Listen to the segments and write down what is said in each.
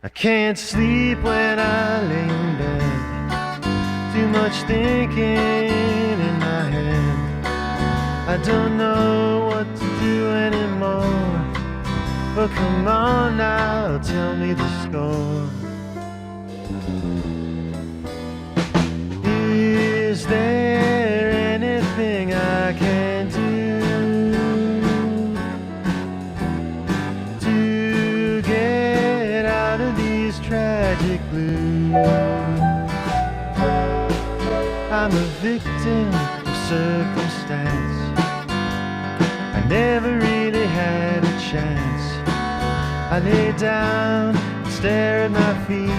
I can't sleep when I lay in bed. Too much thinking in my head. I don't know what to do anymore. But come on now, tell me the score. Is there anything I can do to get out of these tragic blues? I'm a victim of circumstance. I never really had a chance. I lay down and stare at my feet.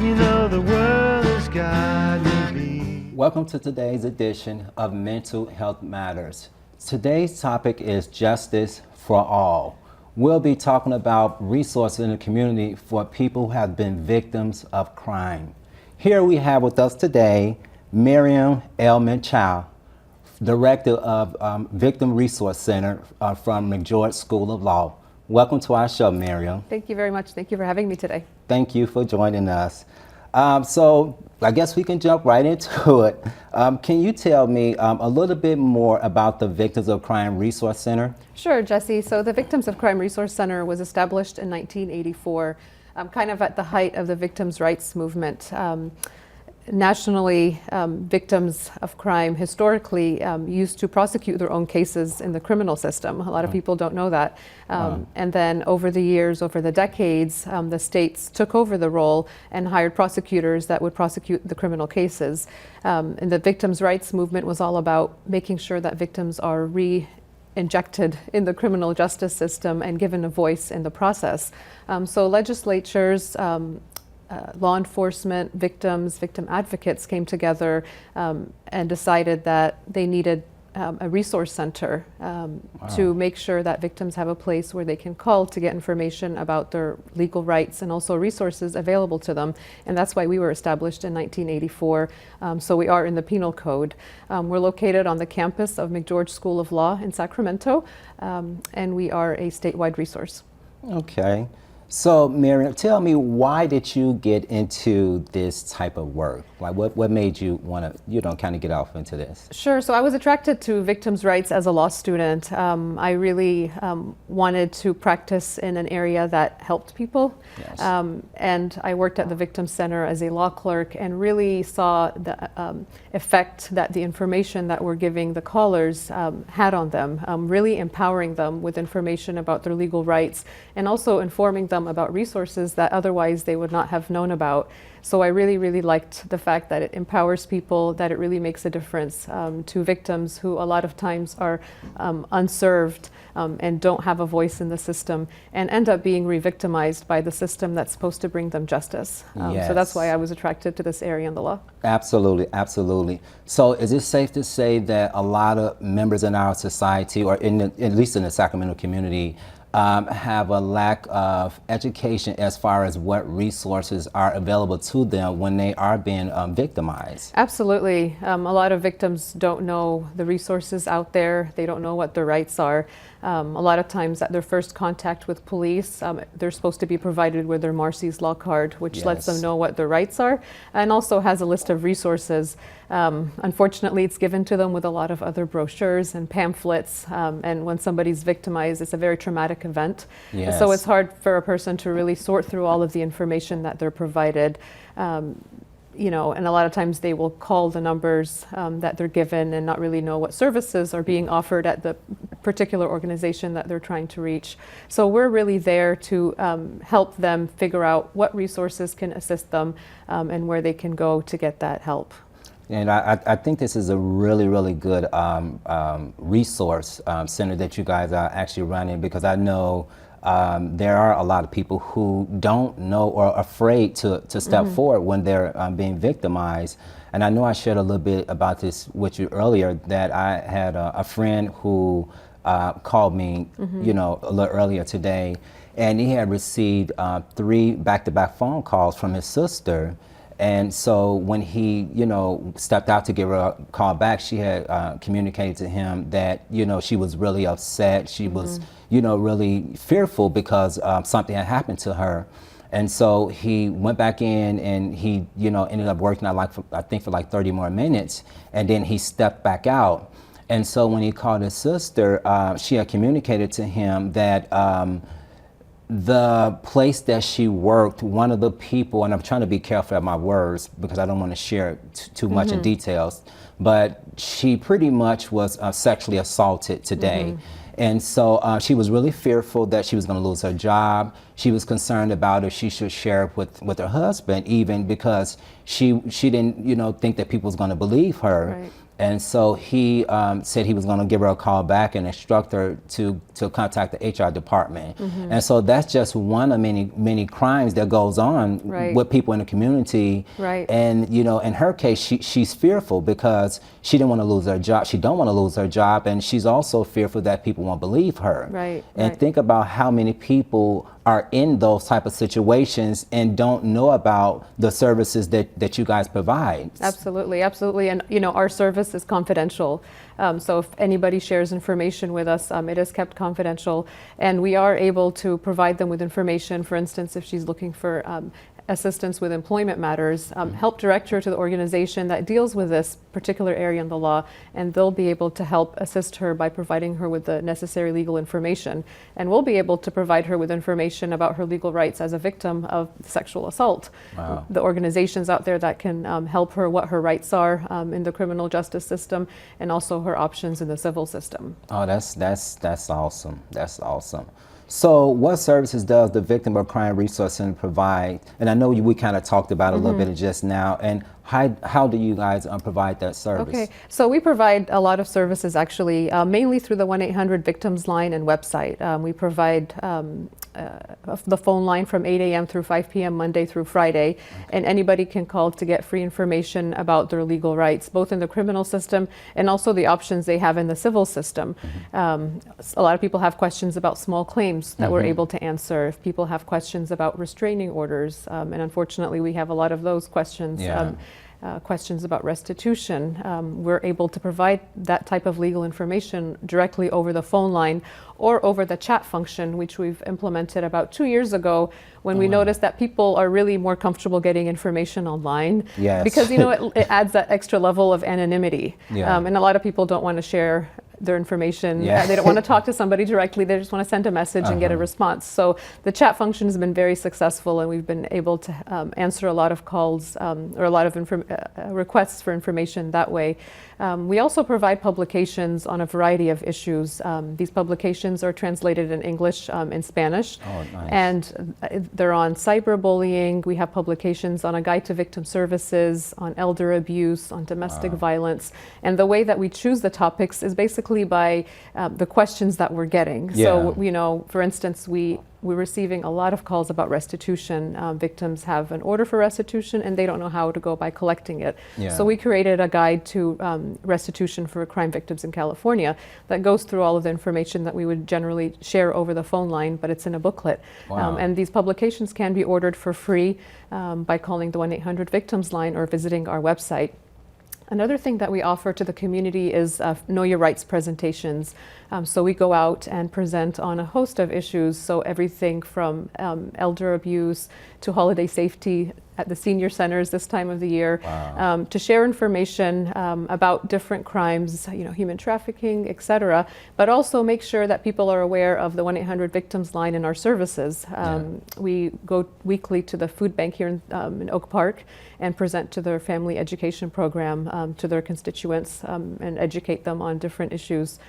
You know the world has got me beat. Welcome to today's edition of Mental Health Matters. Today's topic is justice for all. We'll be talking about resources in the community for people who have been victims of crime. Here we have with us today Miriam Elman Chow, Director of Victim Resource Center from McGeorge School of Law. Welcome to our show, Miriam. Thank you very much. Thank you for having me today. Thank you for joining us. So I guess we can jump right into it. Can you tell me a little bit more about the Victims of Crime Resource Center? Sure, Jesse. So the Victims of Crime Resource Center was established in 1984, kind of at the height of the victims' rights movement. Nationally, victims of crime historically used to prosecute their own cases in the criminal system. A lot of people don't know that. And then over the years, over the decades, the states took over the role and hired prosecutors that would prosecute the criminal cases. And the victims' rights movement was all about making sure that victims are injected in the criminal justice system and given a voice in the process. So legislatures, law enforcement, victims, victim advocates came together and decided that they needed a resource center to make sure that victims have a place where they can call to get information about their legal rights and also resources available to them. And that's why we were established in 1984. So we are in the penal code. We're located on the campus of McGeorge School of Law in Sacramento, and we are a statewide resource. Okay. So, Miriam, tell me, why did you get into this type of work? Like, what made you want to, kind of get off into this? Sure. So I was attracted to victims' rights as a law student. I really wanted to practice in an area that helped people. Yes. And I worked at the Victim Center as a law clerk and really saw the effect that the information that we're giving the callers had on them, really empowering them with information about their legal rights and also informing them about resources that otherwise they would not have known about. So I really, really liked the fact that it empowers people, that it really makes a difference to victims who a lot of times are unserved and don't have a voice in the system and end up being re-victimized by the system that's supposed to bring them justice. Yes. So that's why I was attracted to this area in the law. Absolutely, absolutely. So is it safe to say that a lot of members in our society, or at least in the Sacramento community, have a lack of education as far as what resources are available to them when they are being victimized? Absolutely. A lot of victims don't know the resources out there. They don't know what their rights are. A lot of times at their first contact with police, they're supposed to be provided with their Marcy's Law Card, which lets them know what their rights are, and also has a list of resources. Unfortunately, it's given to them with a lot of other brochures and pamphlets, and when somebody's victimized, it's a very traumatic event. Yes. So it's hard for a person to really sort through all of the information that they're provided. And a lot of times they will call the numbers that they're given and not really know what services are being offered at the particular organization that they're trying to reach. So we're really there to help them figure out what resources can assist them and where they can go to get that help. And I think this is a really, really good resource center that you guys are actually running, because I know there are a lot of people who don't know or are afraid to step forward when they're being victimized. And I know I shared a little bit about this with you earlier, that I had a friend who called me, a little earlier today, and he had received 3 back-to-back phone calls from his sister. And so when he, stepped out to give her a call back, she had communicated to him that, she was really upset. She was, really fearful because something had happened to her. And so he went back in and he, ended up working out I think for like 30 more minutes, and then he stepped back out. And so when he called his sister, she had communicated to him that the place that she worked, one of the people, and I'm trying to be careful of my words because I don't want to share too much in details, but she pretty much was sexually assaulted today. And so she was really fearful that she was going to lose her job. She was concerned about if she should share it with her husband, even because she didn't, think that people was going to believe her. Right. And so he said he was going to give her a call back and instruct her to contact the HR department. And so that's just one of many crimes that goes on Right. with people in the community. Right. And in her case, she's fearful because she didn't want to lose her job. She don't want to lose her job, and she's also fearful that people won't believe her. Right. And Right. think about how many people are in those type of situations and don't know about the services that you guys provide. Absolutely, absolutely. And our service is confidential. So if anybody shares information with us, it is kept confidential. And we are able to provide them with information. For instance, if she's looking for assistance with employment matters, help direct her to the organization that deals with this particular area in the law, and they'll be able to help assist her by providing her with the necessary legal information. And we'll be able to provide her with information about her legal rights as a victim of sexual assault. Wow. The organizations out there that can help her, what her rights are in the criminal justice system, and also her options in the civil system. Oh, that's awesome. That's awesome. So what services does the Victim of Crime Resource Center provide? And I know we kind of talked about it a little bit just now. And how do you guys provide that service? Okay, so we provide a lot of services actually, mainly through the 1-800 Victims line and website. We provide the phone line from 8 a.m. through 5 p.m. Monday through Friday, and anybody can call to get free information about their legal rights, both in the criminal system and also the options they have in the civil system. A lot of people have questions about small claims that we're able to answer. If people have questions about restraining orders, and unfortunately we have a lot of those questions. Yeah. Questions about restitution, we're able to provide that type of legal information directly over the phone line or over the chat function, which we've implemented about 2 years ago when we noticed that people are really more comfortable getting information online. Yes. Because it adds that extra level of anonymity. Yeah. And a lot of people don't want to share their information. Yeah. They don't want to talk to somebody directly. They just want to send a message and get a response. So the chat function has been very successful, and we've been able to answer a lot of calls or a lot of requests for information that way. We also provide publications on a variety of issues. These publications are translated in English and Spanish. Oh, nice. And they're on cyberbullying. We have publications on a guide to victim services, on elder abuse, on domestic violence. And the way that we choose the topics is basically by the questions that we're getting. Yeah. So, for instance, we're receiving a lot of calls about restitution. Victims have an order for restitution and they don't know how to go by collecting it. Yeah. So we created a guide to restitution for crime victims in California that goes through all of the information that we would generally share over the phone line, but it's in a booklet. Wow. And these publications can be ordered for free by calling the 1-800 Victims line or visiting our website. Another thing that we offer to the community is Know Your Rights presentations. So we go out and present on a host of issues, so everything from elder abuse to holiday safety at the senior centers this time of the year, Wow. to share information about different crimes, human trafficking, etc., but also make sure that people are aware of the 1-800 Victims line and our services. We go weekly to the food bank here in Oak Park and present to their family education program to their constituents and educate them on different issues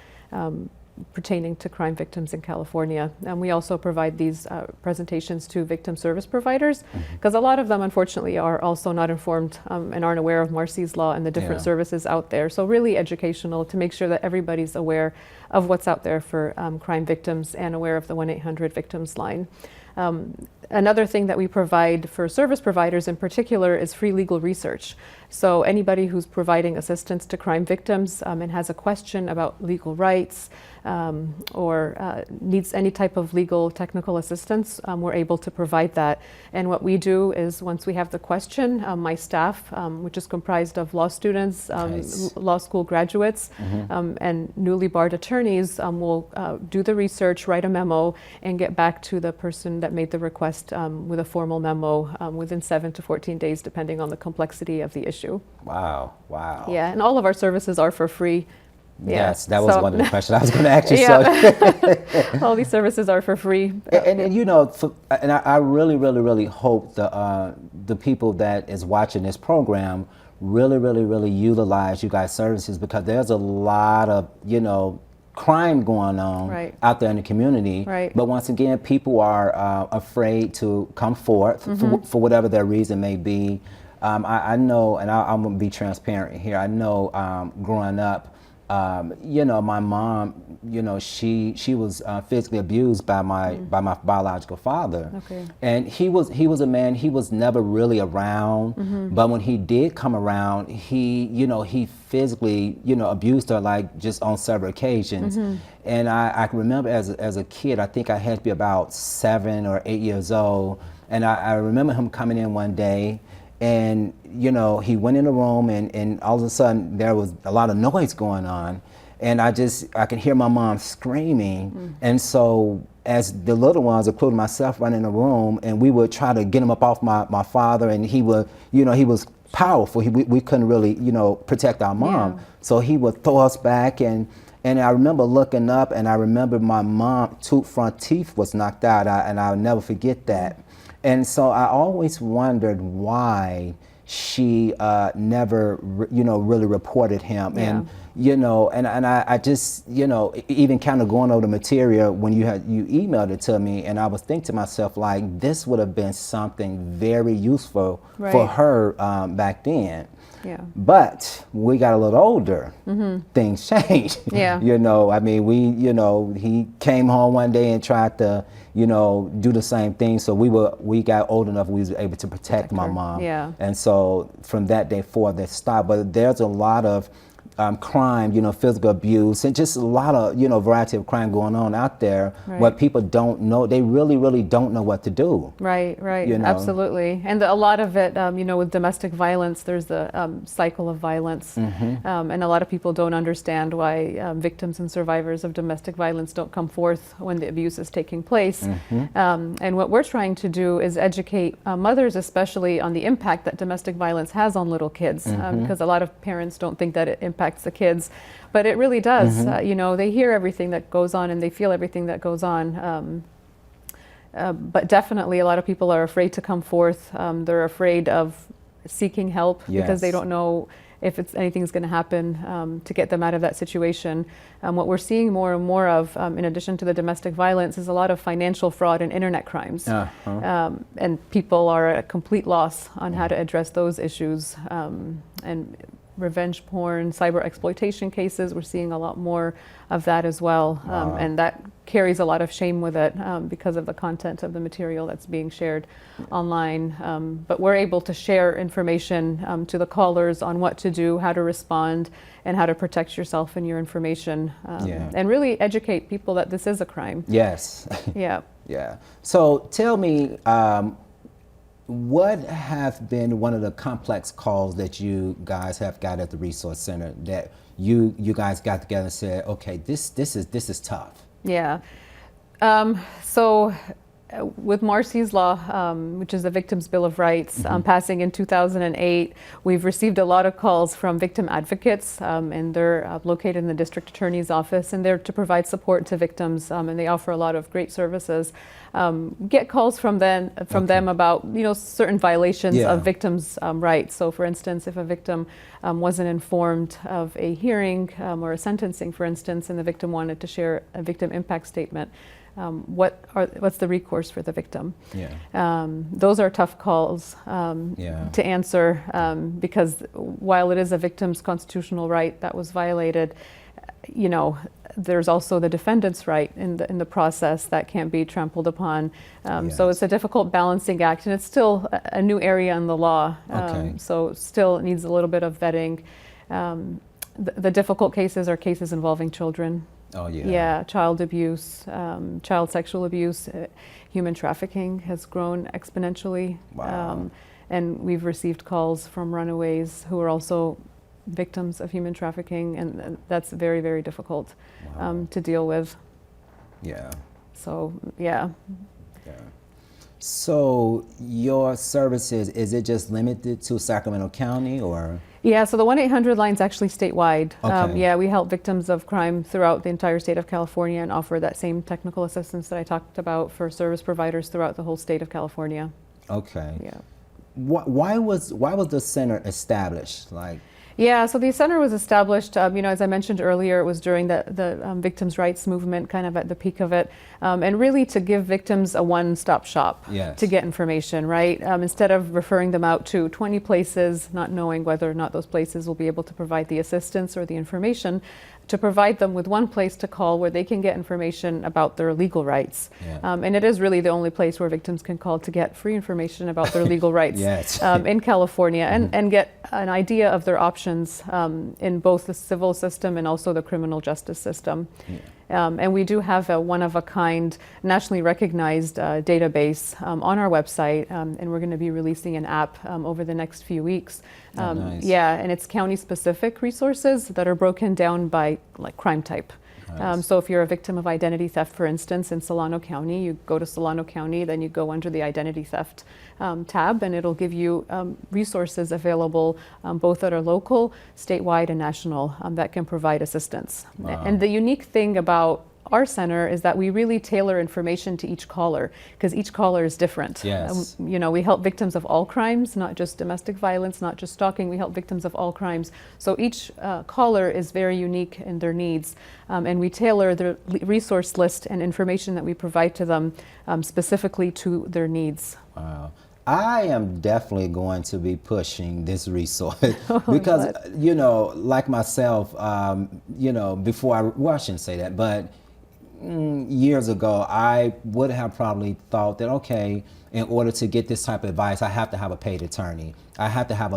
pertaining to crime victims in California. And we also provide these presentations to victim service providers, because a lot of them unfortunately are also not informed and aren't aware of Marcy's Law and the different Yeah. services out there. So really educational to make sure that everybody's aware of what's out there for crime victims and aware of the 1-800 Victims line. Another thing that we provide for service providers in particular is free legal research. So anybody who's providing assistance to crime victims and has a question about legal rights, or needs any type of legal technical assistance, we're able to provide that. And what we do is once we have the question, my staff, which is comprised of law students, Nice. law school graduates, and newly barred attorneys, will do the research, write a memo, and get back to the person that made the request with a formal memo within 7 to 14 days, depending on the complexity of the issue. Wow, wow. Yeah, and all of our services are for free. Yeah, Yes, that was so- one of the questions I was going to ask you. Yeah. All these services are for free. And you know, and I really hope the people that is watching this program really utilize you guys' services, because there's a lot of, you know, crime going on Right. out there in the community. Right. But once again, people are afraid to come forth for whatever their reason may be. I know, and I'm going to be transparent here. I know growing up, you know, my mom, you know, she was physically abused by my biological father. Okay. And he was a man. He was never really around, but when he did come around, he physically, you know, abused her, like, just on several occasions. And I can remember as a kid, I think I had to be about 7 or 8 years old, and I remember him coming in one day. And, you know, he went in the room, and all of a sudden there was a lot of noise going on. And I could hear my mom screaming. And so as the little ones, including myself, run in the room, and we would try to get him up off my father, and he would, you know, he was powerful. We couldn't really, you know, protect our mom. Yeah. So he would throw us back, and I remember looking up, and I remember my mom, 2 front teeth was knocked out, and I'll never forget that. And so I always wondered why she never, you know, really reported him. Yeah. And, you know, and I just, you know, even kind of going over the material when you emailed it to me, and I was thinking to myself, like, this would have been something very useful for Right. her back then. Yeah. But we got a little older, things changed. Yeah. You know, I mean, he came home one day and tried to, you know, do the same thing. So we got old enough, we was able to protect my her. mom. Yeah. And so from that day forward, that stopped. But there's a lot of crime, you know, physical abuse, and just a lot of, you know, variety of crime going on out there. Right. What people don't know, they really don't know what to do. Right, You know. absolutely. And a lot of it, you know, with domestic violence, there's the cycle of violence. And a lot of people don't understand why victims and survivors of domestic violence don't come forth when the abuse is taking place. And what we're trying to do is educate mothers, especially, on the impact that domestic violence has on little kids, because a lot of parents don't think that it impacts the kids, but it really does. You know, they hear everything that goes on, and they feel everything that goes on. But definitely a lot of people are afraid to come forth. They're afraid of seeking help because they Yes. don't know if anything's going to happen to get them out of that situation. What we're seeing more and more of, in addition to the domestic violence, is a lot of financial fraud and internet crimes. And people are at a complete loss on how to address those issues. And revenge porn, cyber exploitation cases, we're seeing a lot more of that as well. And that carries a lot of shame with it because of the content of the material that's being shared online. But we're able to share information to the callers on what to do, how to respond, and how to protect yourself and your information. And really educate people that this is a crime. Yes. Yeah. Yeah. So tell me, what have been one of the complex calls that you guys have got at the Resource Center that you guys got together and said, okay, this is tough? Yeah. So with Marcy's Law, which is the Victims' Bill of Rights, passing in 2008, we've received a lot of calls from victim advocates, and they're located in the District Attorney's Office, and they're to provide support to victims, and they offer a lot of great services. Get calls from them about, you know, certain violations of victims' rights. So, for instance, if a victim wasn't informed of a hearing or a sentencing, for instance, and the victim wanted to share a victim impact statement, what's the recourse for the victim? Those are tough calls to answer because while it is a victim's constitutional right that was violated, you know, there's also the defendant's right in the process that can't be trampled upon. So it's a difficult balancing act, and it's still a new area in the law. So still needs a little bit of vetting. The difficult cases are cases involving children. Oh, yeah. Yeah, child abuse, child sexual abuse, human trafficking has grown exponentially. Wow. And we've received calls from runaways who are also victims of human trafficking, and that's very, very difficult Wow. to deal with. Yeah. So, yeah. Yeah. So your services, is it just limited to Sacramento County or? Yeah, so the 1-800 line's actually statewide. Okay. Yeah, we help victims of crime throughout the entire state of California and offer that same technical assistance that I talked about for service providers throughout the whole state of California. Okay. Yeah. Why was the center established? Like, Yeah, so the center was established, as I mentioned earlier, it was during the victims' rights movement, kind of at the peak of it, and really to give victims a one-stop shop Yes. to get information, right? Instead of referring them out to 20 places, not knowing whether or not those places will be able to provide the assistance or the information, to provide them with one place to call where they can get information about their legal rights. Yeah. And it is really the only place where victims can call to get free information about their legal rights Yes. in California, and get an idea of their options in both the civil system and also the criminal justice system. Yeah. And we do have a one-of-a-kind, nationally recognized database on our website, and we're going to be releasing an app over the next few weeks. Oh, nice. Yeah, and it's county-specific resources that are broken down by like crime type. Nice. So if you're a victim of identity theft, for instance, in Solano County, you go to Solano County, then you go under the identity theft tab, and it'll give you resources available both that are local, statewide, and national that can provide assistance. Wow. And the unique thing about our center is that we really tailor information to each caller, because each caller is different. Yes. We help victims of all crimes, not just domestic violence, not just stalking. We help victims of all crimes. So each caller is very unique in their needs, and we tailor the resource list and information that we provide to them specifically to their needs. Wow. I am definitely going to be pushing this resource because, glad. like myself, before I shouldn't say that, but years ago, I would have probably thought that, okay, in order to get this type of advice, I have to have a paid attorney. I have to have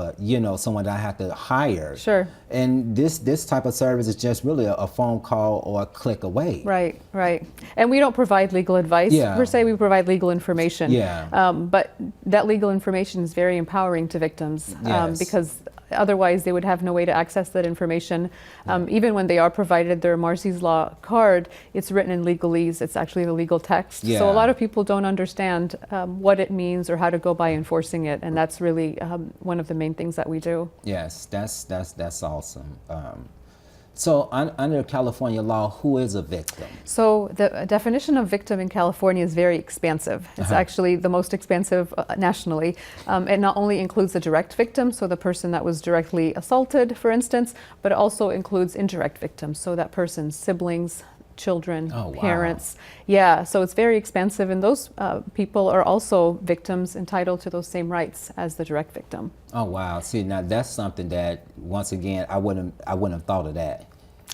someone that I have to hire. Sure. And this type of service is just really a phone call or a click away. Right, right. And we don't provide legal advice Yeah. per se, we provide legal information. Yeah. But that legal information is very empowering to victims Yes. because otherwise they would have no way to access that information. Even when they are provided their Marcy's Law card, it's written in legalese, it's actually the legal text. Yeah. So a lot of people don't understand what it means or how to go by enforcing it, and that's really one of the main things that we do. Yes, that's awesome. So under California law, who is a victim? So the definition of victim in California is very expansive. It's actually the most expansive nationally. It not only includes the direct victim, so the person that was directly assaulted, for instance, but it also includes indirect victims, so that person's siblings, children, Oh, wow. parents. Yeah, so it's very expansive, and those people are also victims entitled to those same rights as the direct victim. Oh wow! See, now that's something that once again I wouldn't have thought of that.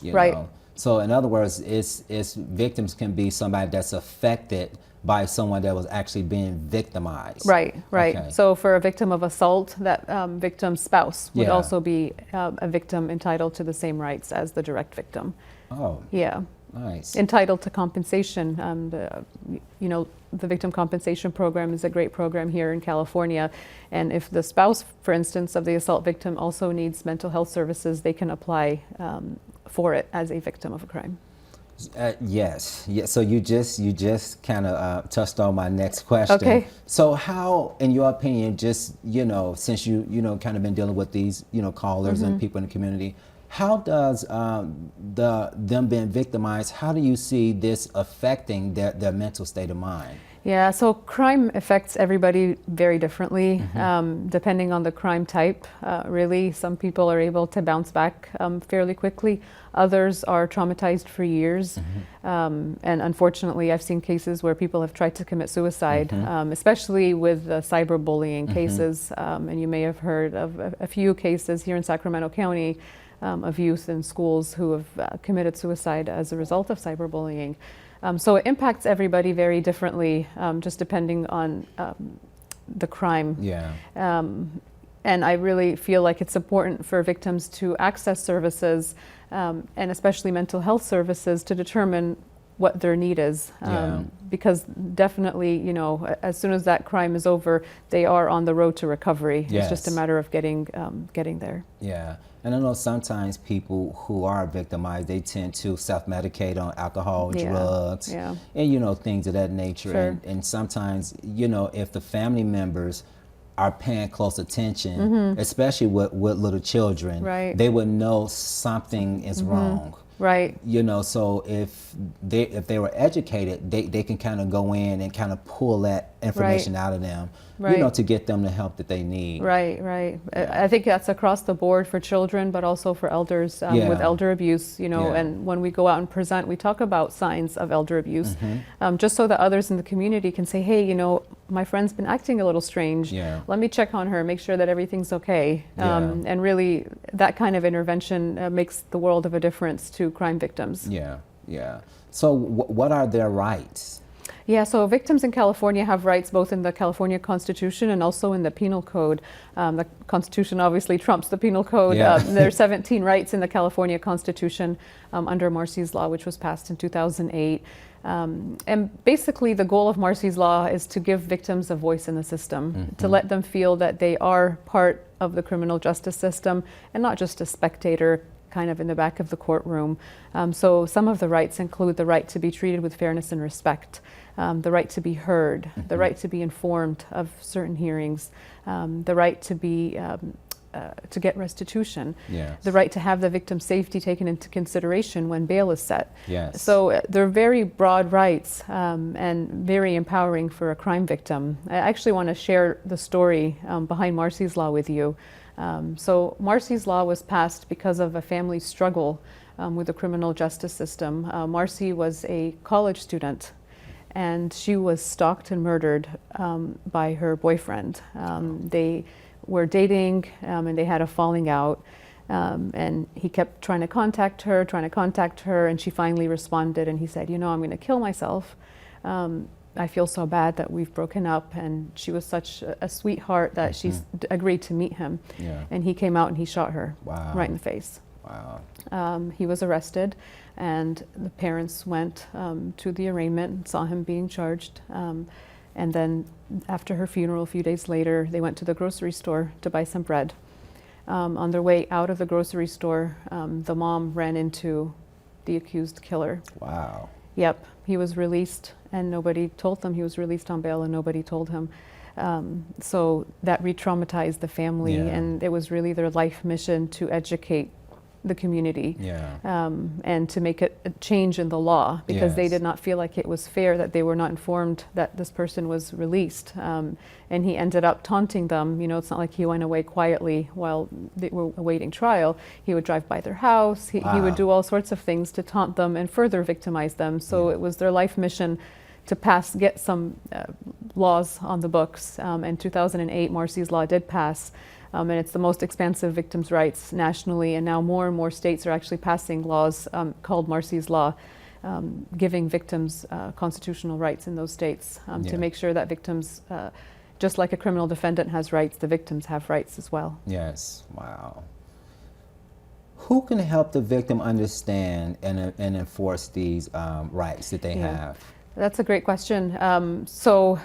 Right. So in other words, it's victims can be somebody that's affected by someone that was actually being victimized. Right, right. Okay. So for a victim of assault, that victim's spouse would Yeah. also be a victim entitled to the same rights as the direct victim. Oh, Yeah. nice. Entitled to compensation. The Victim Compensation Program is a great program here in California. And if the spouse, for instance, of the assault victim also needs mental health services, they can apply for it as a victim of a crime. Yes. So you just kind of touched on my next question. Okay. So how, in your opinion, just since you kind of been dealing with these callers and people in the community, how does them being victimized? How do you see this affecting their mental state of mind? Yeah, so crime affects everybody very differently, depending on the crime type. Really, some people are able to bounce back fairly quickly. Others are traumatized for years. And unfortunately, I've seen cases where people have tried to commit suicide, especially with cyberbullying cases. And you may have heard of a few cases here in Sacramento County of youth in schools who have committed suicide as a result of cyberbullying. So it impacts everybody very differently, just depending on the crime. Yeah. And I really feel like it's important for victims to access services, and especially mental health services, to determine what their need is. Because definitely, you know, as soon as that crime is over, they are on the road to recovery. It's just a matter of getting there. Yeah, and I know sometimes people who are victimized, they tend to self-medicate on alcohol, drugs, and, you know, things of that nature. Sure. And sometimes, you know, if the family members are paying close attention, especially with little children, they would know something is wrong. Right. You know, so if they were educated, they can kind of go in and kind of pull that information out of them, you know, to get them the help that they need. Right, right. I think that's across the board for children, but also for elders with elder abuse, you know, and when we go out and present, we talk about signs of elder abuse, just so that others in the community can say, hey, you know, my friend's been acting a little strange. Let me check on her, make sure that everything's okay. And really, that kind of intervention makes the world of a difference to crime victims. So what are their rights? So victims in California have rights both in the California Constitution and also in the Penal Code. The Constitution obviously trumps the Penal Code. There are 17 rights in the California Constitution under Marsy's Law, which was passed in 2008. And basically the goal of Marsy's Law is to give victims a voice in the system, to let them feel that they are part of the criminal justice system and not just a spectator kind of in the back of the courtroom. So some of the rights include the right to be treated with fairness and respect, the right to be heard, the right to be informed of certain hearings, the right to be to get restitution, the right to have the victim's safety taken into consideration when bail is set. So they're very broad rights and very empowering for a crime victim. I actually want to share the story behind Marsy's Law with you. So Marsy's Law was passed because of a family struggle with the criminal justice system. Marsy was a college student, and she was stalked and murdered by her boyfriend. They were dating, and they had a falling out, and he kept trying to contact her, and she finally responded, and he said, you know, I'm going to kill myself. I feel so bad that we've broken up. And she was such a sweetheart that she agreed to meet him. And he came out and he shot her right in the face. He was arrested, and the parents went to the arraignment and saw him being charged. And then after her funeral, a few days later, they went to the grocery store to buy some bread. On their way out of the grocery store, the mom ran into the accused killer. Yep, he was released, and nobody told them. He was released on bail, and nobody told him. So that re-traumatized the family, and it was really their life mission to educate the community, and to make a change in the law, because they did not feel like it was fair that they were not informed that this person was released. And he ended up taunting them. You know, it's not like he went away quietly while they were awaiting trial. He would drive by their house. He would do all sorts of things to taunt them and further victimize them. So it was their life mission to get some laws on the books. In 2008, Marsy's Law did pass. And it's the most expansive victims' rights nationally, and now more and more states are actually passing laws called Marsy's Law, giving victims constitutional rights in those states to make sure that victims, just like a criminal defendant has rights, the victims have rights as well. Wow. Who can help the victim understand and enforce these rights that they have? That's a great question. So,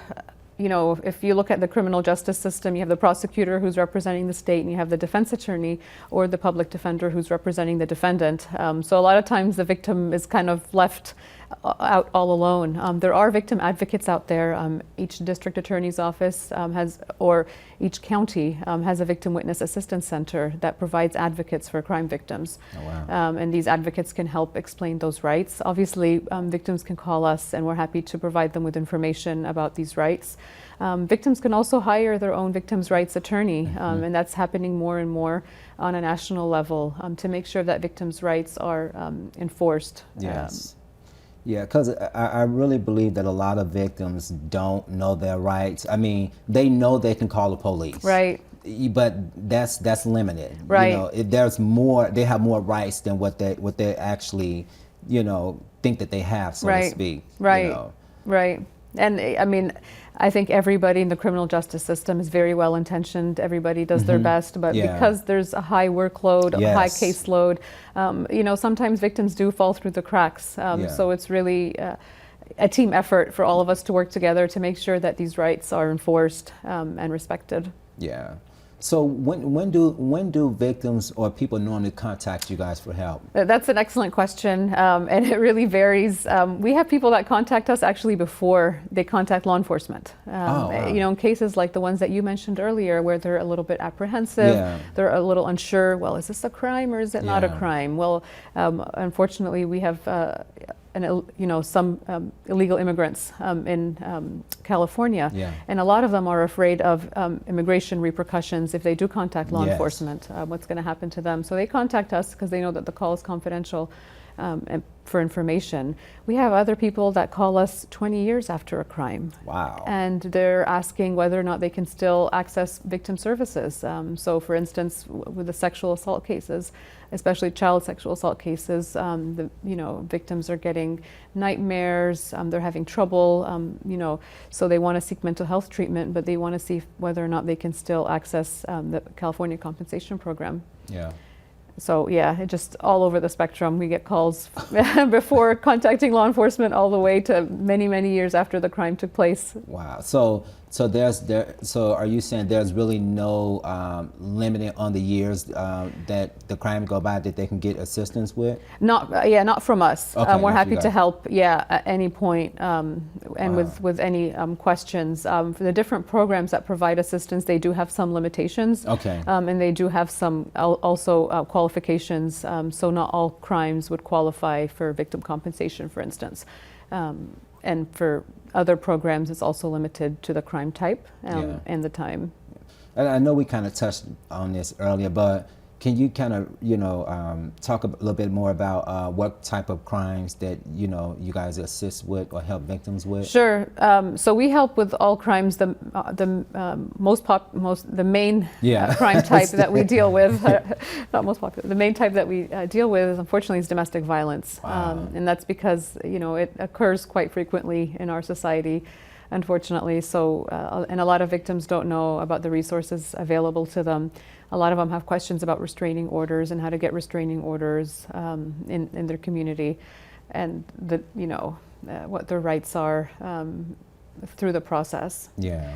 you know, if you look at the criminal justice system, you have the prosecutor who's representing the state, and you have the defense attorney or the public defender who's representing the defendant. So a lot of times the victim is kind of left out all alone. There are victim advocates out there. Each district attorney's office or each county has a victim witness assistance center that provides advocates for crime victims. And these advocates can help explain those rights. Obviously, victims can call us, and we're happy to provide them with information about these rights. Victims can also hire their own victims' rights attorney, and that's happening more and more on a national level to make sure that victims' rights are enforced. Yeah, because I really believe that a lot of victims don't know their rights. I mean, they know they can call the police. But that's limited. You know, there's more. They have more rights than what they actually, you know, think that they have, so to speak. You know. And I mean, I think everybody in the criminal justice system is very well intentioned. Everybody does their best, but Yeah. because there's a high workload, a high Yes. caseload, you know, sometimes victims do fall through the cracks. Yeah. So it's really a team effort for all of us to work together to make sure that these rights are enforced and respected. Yeah. So when do victims or people normally contact you guys for help? That's an excellent question, and it really varies. We have people that contact us actually before they contact law enforcement. Wow. You know, in cases like the ones that you mentioned earlier, where they're a little bit apprehensive, Yeah. they're a little unsure. Well, is this a crime or is it not a Yeah. crime? Well, unfortunately, we have some illegal immigrants in California, Yeah. and a lot of them are afraid of immigration repercussions if they do contact law Yes. enforcement. What's going to happen to them? So they contact us because they know that the call is confidential and for information. We have other people that call us 20 years after a crime. Wow. And they're asking whether or not they can still access victim services. So for instance, with the sexual assault cases, especially child sexual assault cases, victims are getting nightmares, they're having trouble, so they want to seek mental health treatment, but they want to see whether or not they can still access the California Compensation Program. Yeah. So yeah, it just all over the spectrum. We get calls before contacting law enforcement all the way to many, many years after the crime took place. Wow. So are you saying there's really no limit on the years that the crime go by that they can get assistance with? Not from us. Okay, We're not happy you to guys. help, at any point, and Wow. with any questions. For the different programs that provide assistance, they do have some limitations. Okay. And they do have some also qualifications. So not all crimes would qualify for victim compensation, for instance. And for other programs, it's also limited to the crime type Yeah. and the time. And I know we kind of touched on this earlier, but can you kind of, talk a little bit more about what type of crimes that, you guys assist with or help victims with? Sure. So we help with all crimes. The main Yeah. crime type that we deal with, not most popular. The main type that we deal with, unfortunately, is domestic violence, Wow. and that's because it occurs quite frequently in our society, unfortunately. So, and a lot of victims don't know about the resources available to them. A lot of them have questions about restraining orders and how to get restraining orders in their community, and what their rights are through the process. Yeah.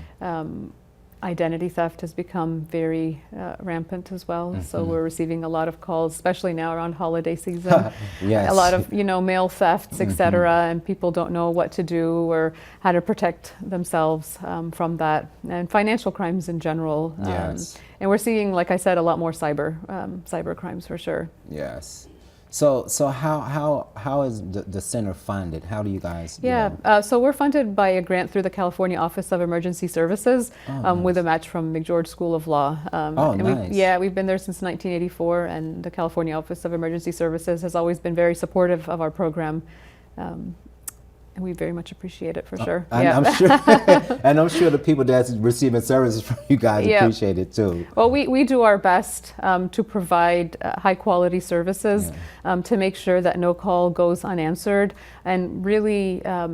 Identity theft has become very rampant as well. So we're receiving a lot of calls, especially now around holiday season. Yes. A lot of mail thefts, etc., and people don't know what to do or how to protect themselves from that, and financial crimes in general. Yes. And we're seeing, like I said, a lot more cyber crimes for sure. Yes. So how is the center funded? How do you guys? So we're funded by a grant through the California Office of Emergency Services, with a match from McGeorge School of Law. And nice. we've been there since 1984, and the California Office of Emergency Services has always been very supportive of our program. And we very much appreciate it for sure. I'm sure, and I'm sure the people that's receiving services from you guys appreciate it too. Well, we do our best to provide high quality services, to make sure that no call goes unanswered, and really, are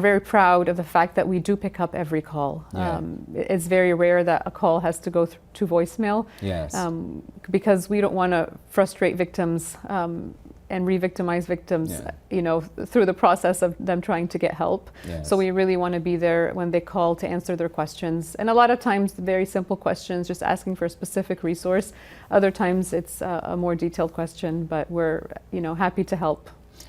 very proud of the fact that we do pick up every call. Yeah. It's very rare that a call has to go to voicemail. Yes. Because we don't want to frustrate victims and re-victimize victims, through the process of them trying to get help. Yes. So we really want to be there when they call to answer their questions. And a lot of times, very simple questions, just asking for a specific resource. Other times, it's a more detailed question, but we're, happy to help.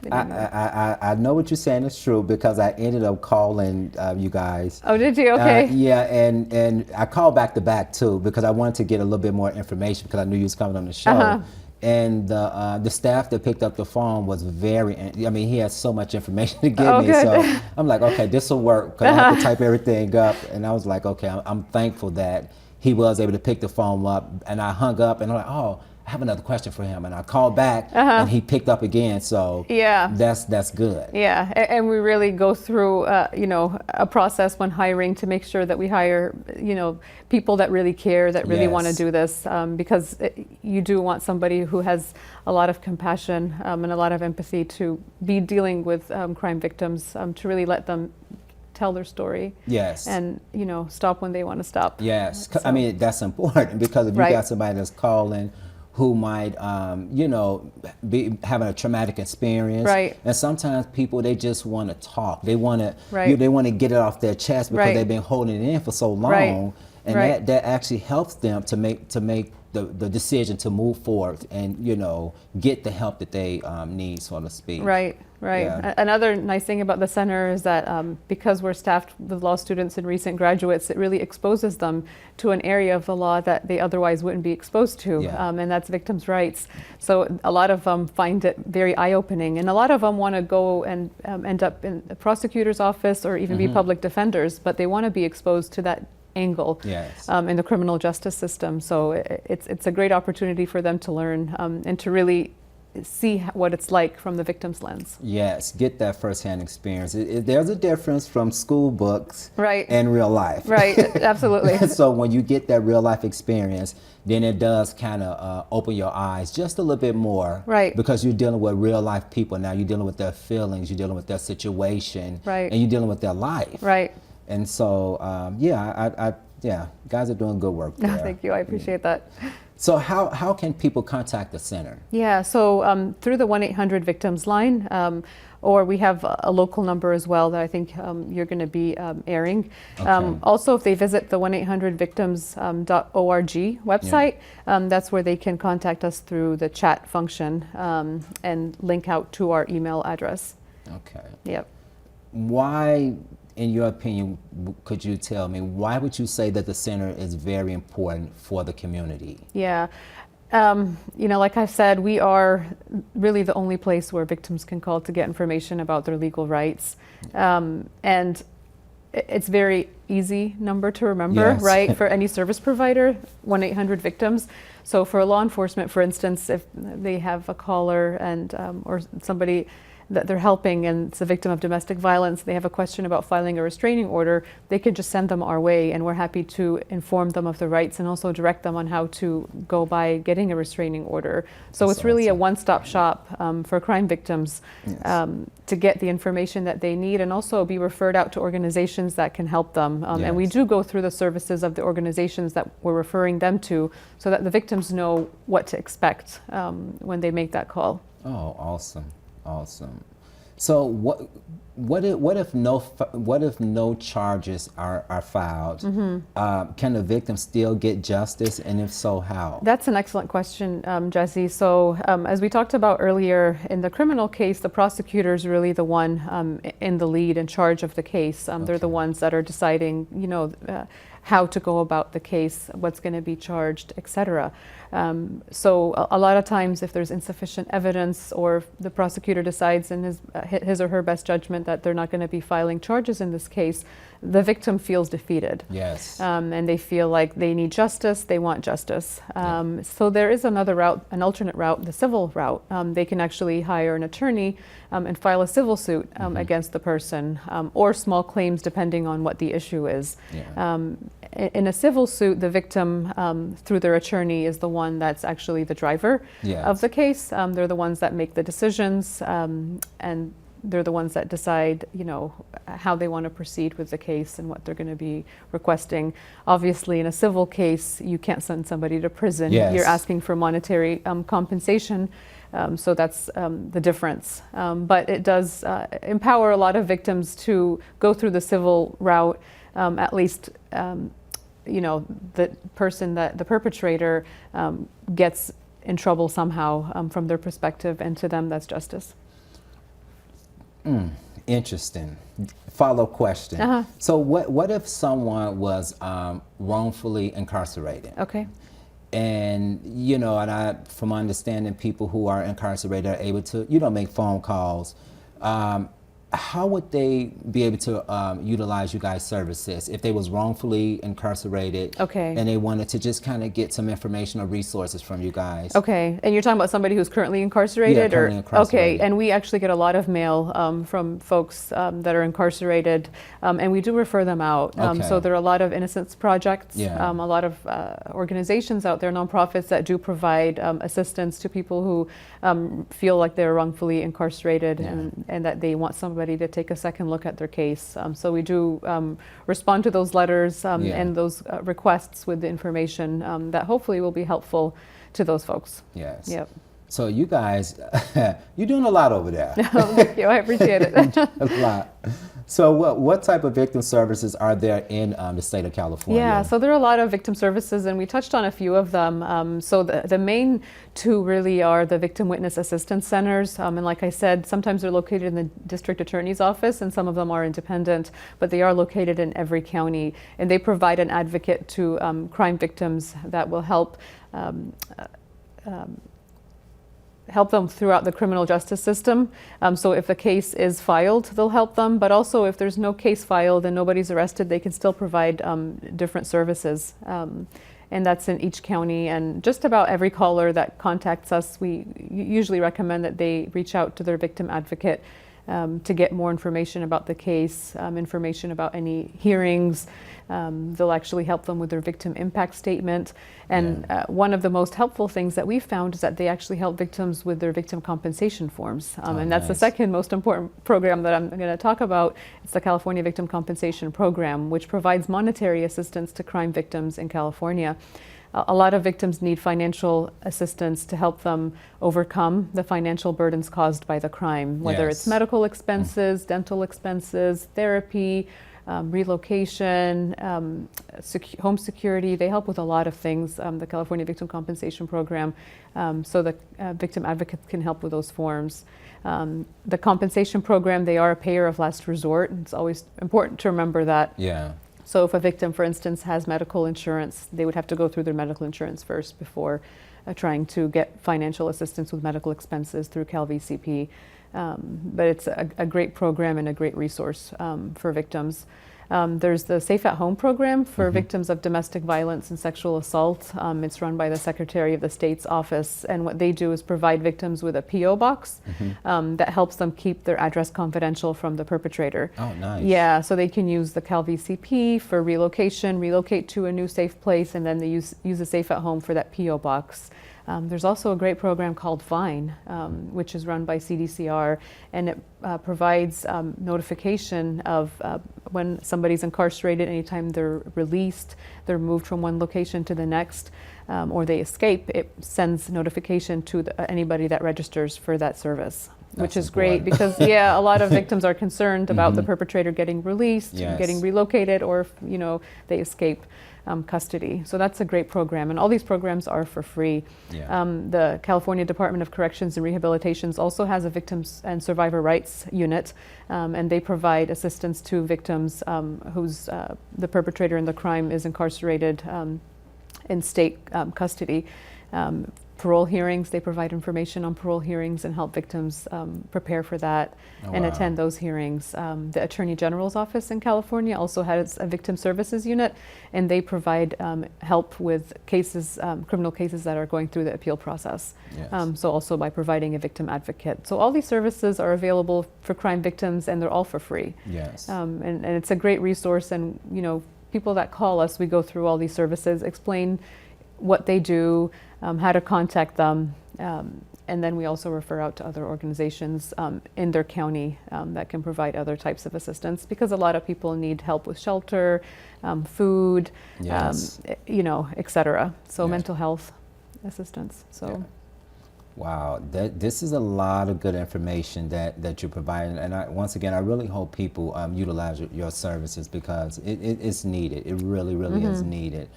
I know what you're saying is true, because I ended up calling you guys. Oh, did you? Okay. And I called back to back too, because I wanted to get a little bit more information, because I knew you was coming on the show. And the staff that picked up the phone was he had so much information to give me. Good. So I'm like, okay, this will work, because I have to type everything up. And I was like, okay, I'm thankful that he was able to pick the phone up. And I hung up, and I'm like, oh, I have another question for him, and I called back, and he picked up again. So Yeah. that's good. Yeah, and we really go through, a process when hiring to make sure that we hire, people that really care, that really want to Yes. do this, because you do want somebody who has a lot of compassion and a lot of empathy to be dealing with crime victims, to really let them tell their story. Yes. And, stop when they want to stop. Yes, I So- mean that's important because if you Right. got somebody that's calling who might, be having a traumatic experience, Right. and sometimes people they just want to talk, they want to, Right. they want to get it off their chest because Right. they've been holding it in for so long, Right. and Right. that actually helps them to make the decision to move forward and get the help that they need, so to speak. Right, right. Yeah. Another nice thing about the center is that because we're staffed with law students and recent graduates, it really exposes them to an area of the law that they otherwise wouldn't be exposed to, Yeah. and that's victims' rights. So a lot of them find it very eye-opening, and a lot of them want to go and end up in the prosecutor's office or even be public defenders, but they want to be exposed to that angle Yes. in the criminal justice system. So it's a great opportunity for them to learn and to really see what it's like from the victim's lens. Yes, get that firsthand experience. There's a difference from school books Right. and real life. Right, absolutely. So when you get that real life experience, then it does kind of open your eyes just a little bit more. Right. Because you're dealing with real life people now. You're dealing with their feelings. You're dealing with their situation. Right. And you're dealing with their life. Right. And so, guys are doing good work there. Thank you. I appreciate that. So how can people contact the center? Yeah, so through the 1-800 victims line, or we have a local number as well that I think you're going to be airing. Okay. Also, if they visit the 1-800-victims.org website, that's where they can contact us through the chat function and link out to our email address. Okay. Yep. Why, in your opinion, could you tell me, why would you say that the center is very important for the community? Yeah. Like I've said, we are really the only place where victims can call to get information about their legal rights. And it's very easy number to remember, Yes. right? For any service provider, 1-800-VICTIMS. So for law enforcement, for instance, if they have a caller and or somebody that they're helping and it's a victim of domestic violence, they have a question about filing a restraining order, they can just send them our way, and we're happy to inform them of the rights and also direct them on how to go by getting a restraining order. So That's it's really a awesome. one-stop shop for crime victims Yes. to get the information that they need and also be referred out to organizations that can help them. And we Yes. do go through the services of the organizations that we're referring them to so that the victims know what to expect when they make that call. Oh, awesome, awesome. So what if no charges are filed? Can the victim still get justice, and if so, how? That's an excellent question, Jesse. So as we talked about earlier, in the criminal case, the prosecutor is really the one in the lead, in charge of the case. They're the Okay. ones that are deciding, how to go about the case, what's going to be charged, etc. So a lot of times, if there's insufficient evidence, or if the prosecutor decides in his or her best judgment that they're not going to be filing charges in this case, the victim feels defeated. Yes. And they feel like they need justice, they want justice. So there is another route, an alternate route, the civil route. They can actually hire an attorney and file a civil suit against the person, or small claims depending on what the issue is. Yeah. In a civil suit, the victim, through their attorney, is the one that's actually the driver Yes. of the case. They're the ones that make the decisions, and they're the ones that decide, how they want to proceed with the case and what they're going to be requesting. Obviously, in a civil case, you can't send somebody to prison. Yes. You're asking for monetary compensation. So that's the difference. But it does empower a lot of victims to go through the civil route, at least. The person, the perpetrator, gets in trouble somehow from their perspective, and to them, that's justice. Interesting. Follow-up question. Uh-huh. So what if someone was wrongfully incarcerated? Okay. And from my understanding, people who are incarcerated are able to make phone calls. how would they be able to utilize you guys' services if they was wrongfully incarcerated Okay. and they wanted to just kind of get some information or resources from you guys? Okay, and you're talking about somebody who's currently incarcerated? Yeah, currently incarcerated. Okay, and we actually get a lot of mail from folks that are incarcerated, and we do refer them out. Okay. So there are a lot of innocence projects, Yeah. a lot of organizations out there, nonprofits that do provide assistance to people who feel like they're wrongfully incarcerated, Yeah. and that they want somebody to take a second look at their case. So we do respond to those letters Yeah. and those requests with the information that hopefully will be helpful to those folks. Yes. Yep. So you guys, you're doing a lot over there. Thank you. I appreciate it. A lot. So what type of victim services are there in the state of California? Yeah, so there are a lot of victim services, and we touched on a few of them. So the main two really are the victim witness assistance centers. And like I said, sometimes they're located in the district attorney's office, and some of them are independent, but they are located in every county. And they provide an advocate to crime victims that will help them throughout the criminal justice system. So if a case is filed, they'll help them, but also if there's no case filed and nobody's arrested, they can still provide different services. And that's in each county. And just about every caller that contacts us, we usually recommend that they reach out to their victim advocate to get more information about the case, information about any hearings. They'll actually help them with their victim impact statement. And one of the most helpful things that we've found is that they actually help victims with their victim compensation forms. And that's the nice. second most important program that I'm going to talk about. It's the California Victim Compensation Program, which provides monetary assistance to crime victims in California. A lot of victims need financial assistance to help them overcome the financial burdens caused by the crime, whether Yes. it's medical expenses, dental expenses, therapy, relocation, home security. They help with a lot of things, the California Victim Compensation Program, so the victim advocates can help with those forms. The compensation program, they are a payer of last resort. It's always important to remember that. Yeah. So if a victim, for instance, has medical insurance, they would have to go through their medical insurance first before trying to get financial assistance with medical expenses through CalVCP. But it's a great program and a great resource for victims. There's the Safe at Home program for victims of domestic violence and sexual assault. It's run by the Secretary of the State's office, and what they do is provide victims with a P.O. box that helps them keep their address confidential from the perpetrator. Oh, nice. Yeah, so they can use the CalVCP for relocation, relocate to a new safe place, and then they use a Safe at Home for that P.O. box. There's also a great program called VINE, which is run by CDCR, and it provides notification of when somebody's incarcerated. Anytime they're released, they're moved from one location to the next, or they escape, it sends notification to anybody that registers for that service. Which That's is great important. because, yeah, a lot of victims are concerned about the perpetrator getting released, Yes. getting relocated, or if, they escape custody. So that's a great program, and all these programs are for free. Yeah. The California Department of Corrections and Rehabilitations also has a victims and survivor rights unit, and they provide assistance to victims whose the perpetrator in the crime is incarcerated in state custody. Parole hearings, they provide information on parole hearings and help victims prepare for that and wow. attend those hearings. The Attorney General's office in California also has a victim services unit, and they provide help with cases, criminal cases that are going through the appeal process. Yes. So also by providing a victim advocate. So all these services are available for crime victims, and they're all for free. Yes. And it's a great resource, and people that call us, we go through all these services, explain what they do, how to contact them, and then we also refer out to other organizations in their county that can provide other types of assistance, because a lot of people need help with shelter, food, Yes. et cetera. So Yes. mental health assistance. So. Yeah. Wow, this is a lot of good information that you're providing, and once again, I really hope people utilize your services, because it's needed. It really, really is needed.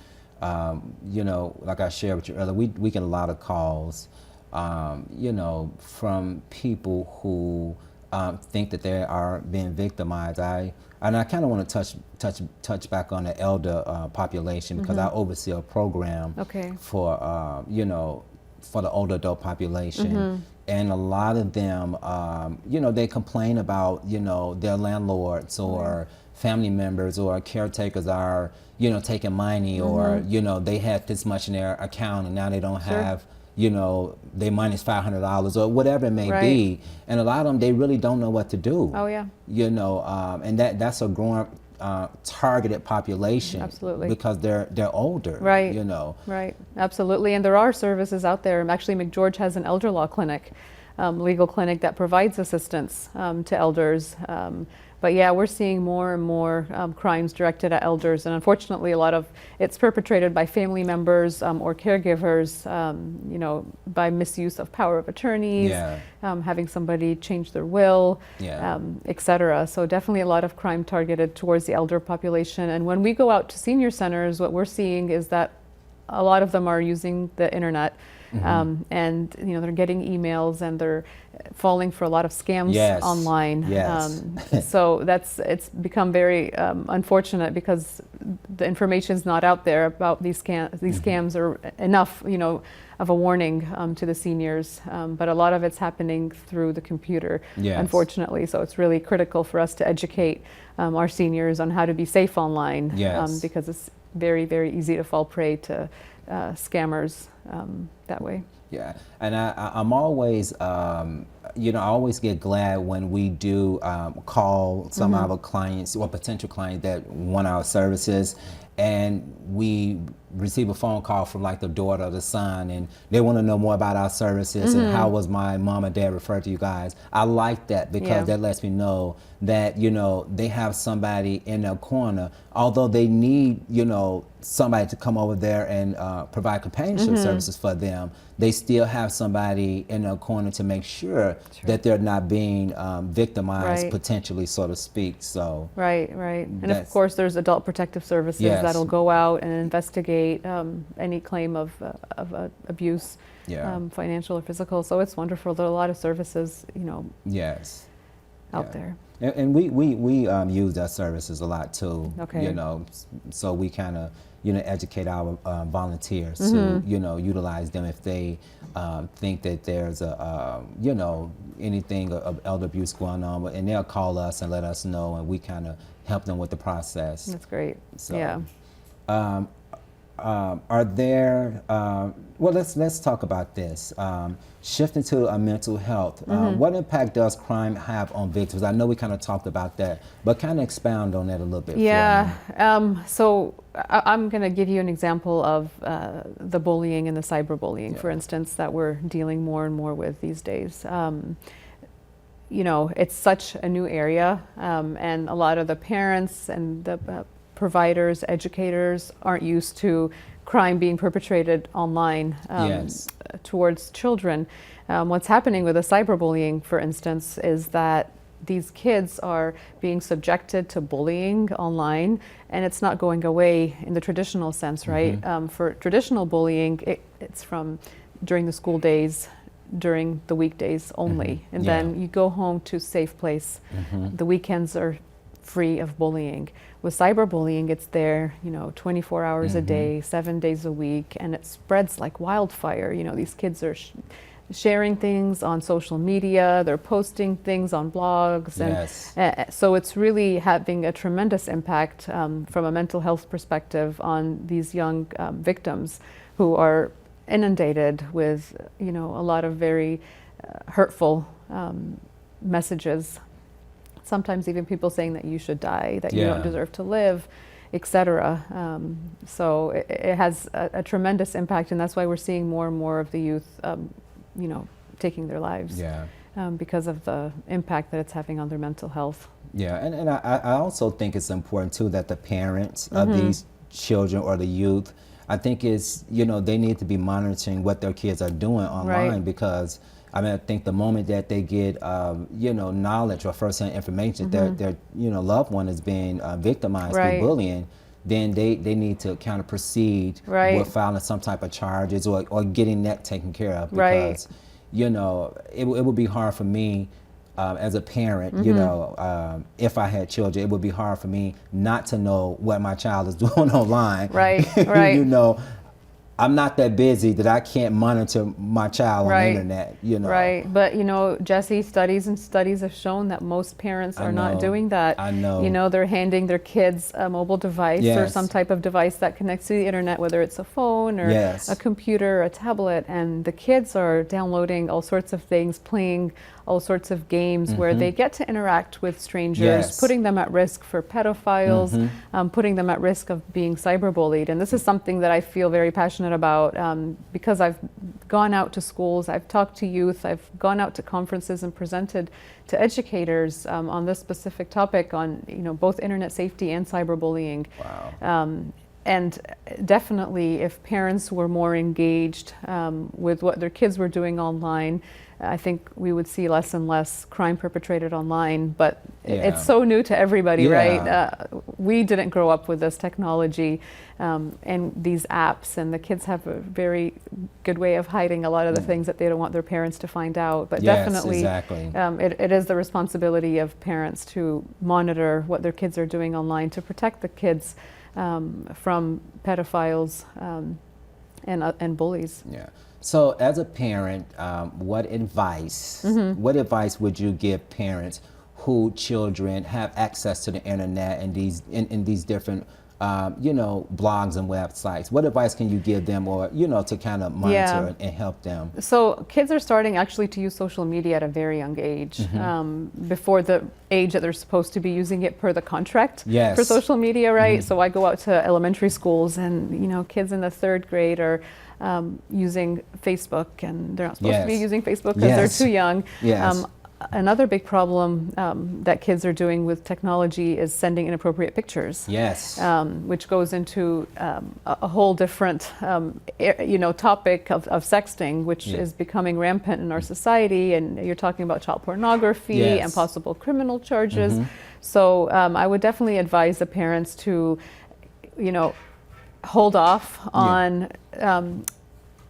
Like I shared with you earlier, we get a lot of calls, from people who think that they are being victimized. I kind of want to touch back on the elder population, because I oversee a program Okay. for for the older adult population. And a lot of them, you know, they complain about, you know, their landlords or family members or caretakers are, you know, taking money or, you know, they had this much in their account and now they don't have, you know, their money's $500 or whatever it may be. And a lot of them, they really don't know what to do. Oh, yeah. You know, and that's a growing targeted population. Absolutely. Because they're older. Right. You know. Right. Absolutely. And there are services out there. Actually, McGeorge has an elder law clinic, legal clinic that provides assistance to elders. But yeah, we're seeing more and more crimes directed at elders, and unfortunately, a lot of it's perpetrated by family members or caregivers. You know, by misuse of power of attorneys, having somebody change their will, etc. So definitely a lot of crime targeted towards the elder population. And when we go out to senior centers, what we're seeing is that a lot of them are using the internet. And you know, they're getting emails and they're falling for a lot of scams online. So it's become very unfortunate because the information is not out there about these scams are enough, you know, of a warning to the seniors. But a lot of it's happening through the computer, unfortunately. So it's really critical for us to educate our seniors on how to be safe online, because it's very, very easy to fall prey to scammers that way. Yeah, and I'm always, you know, I always get glad when we do call some of our clients or potential clients that want our services, and we receive a phone call from like the daughter or the son, and they want to know more about our services and how was my mom and dad referred to you guys. I like that because that lets me know that, you know, they have somebody in their corner, although they need, you know, somebody to come over there and provide companionship services for them. They still have somebody in their corner to make sure that they're not being victimized, potentially, so to speak. So and of course there's adult protective services that'll go out and investigate any claim of abuse, financial or physical. So it's wonderful. There are a lot of services, you know, out there. And we use that services a lot too. You know, so we kind of, you know, educate our volunteers to, you know, utilize them if they think that there's a, you know, anything of elder abuse going on, and they'll call us and let us know, and we kind of help them with the process. That's great. So, are there, well, let's talk about this. Shifting to mental health, what impact does crime have on victims? I know we kind of talked about that, but kind of expound on that a little bit. So I'm going to give you an example of the bullying and the cyberbullying, for instance, that we're dealing more and more with these days. You know, it's such a new area, and a lot of the parents and the providers, educators aren't used to crime being perpetrated online towards children. What's happening with the cyberbullying, for instance, is that these kids are being subjected to bullying online, and it's not going away in the traditional sense, right? For traditional bullying, it's from during the school days, during the weekdays only, and then you go home to a safe place. The weekends are free of bullying. With cyberbullying, it's there, you know, 24 hours a day, 7 days a week, and it spreads like wildfire. You know, these kids are sharing things on social media, they're posting things on blogs, and so it's really having a tremendous impact from a mental health perspective on these young victims who are inundated with, you know, a lot of very hurtful messages. Sometimes even people saying that you should die, that you don't deserve to live, etc. So it has a tremendous impact, and that's why we're seeing more and more of the youth, you know, taking their lives because of the impact that it's having on their mental health. And I also think it's important too that the parents of these children or the youth, I think is, you know, they need to be monitoring what their kids are doing online, because I mean, I think the moment that they get, you know, knowledge or first-hand information that their, you know, loved one is being victimized through bullying, then they need to kind of proceed with filing some type of charges or getting that taken care of, because, you know, it would be hard for me as a parent, you know, if I had children, it would be hard for me not to know what my child is doing online. Right. You know, I'm not that busy that I can't monitor my child on the internet, you know. Right, but you know, Jesse, studies have shown that most parents are not doing that. I know. You know, they're handing their kids a mobile device or some type of device that connects to the internet, whether it's a phone or a computer or a tablet, and the kids are downloading all sorts of things, playing all sorts of games where they get to interact with strangers, putting them at risk for pedophiles, putting them at risk of being cyberbullied. And this is something that I feel very passionate about because I've gone out to schools, I've talked to youth, I've gone out to conferences and presented to educators on this specific topic on, you know, both internet safety and cyberbullying. Wow. And definitely, if parents were more engaged with what their kids were doing online, I think we would see less and less crime perpetrated online. But it's so new to everybody, right? We didn't grow up with this technology and these apps, and the kids have a very good way of hiding a lot of the things that they don't want their parents to find out. But definitely, it is the responsibility of parents to monitor what their kids are doing online to protect the kids from pedophiles and bullies. Yeah. So, as a parent, what advice would you give parents who children have access to the internet and these different you know, blogs and websites? What advice can you give them, or, you know, to kind of monitor and help them? So kids are starting actually to use social media at a very young age, before the age that they're supposed to be using it per the contract for social media, right? So I go out to elementary schools, and you know, kids in the 3rd grade are using Facebook, and they're not supposed to be using Facebook because they're too young. Another big problem that kids are doing with technology is sending inappropriate pictures. Which goes into a whole different, you know, topic of sexting, which is becoming rampant in our society. And you're talking about child pornography and possible criminal charges. So I would definitely advise the parents to, you know, hold off on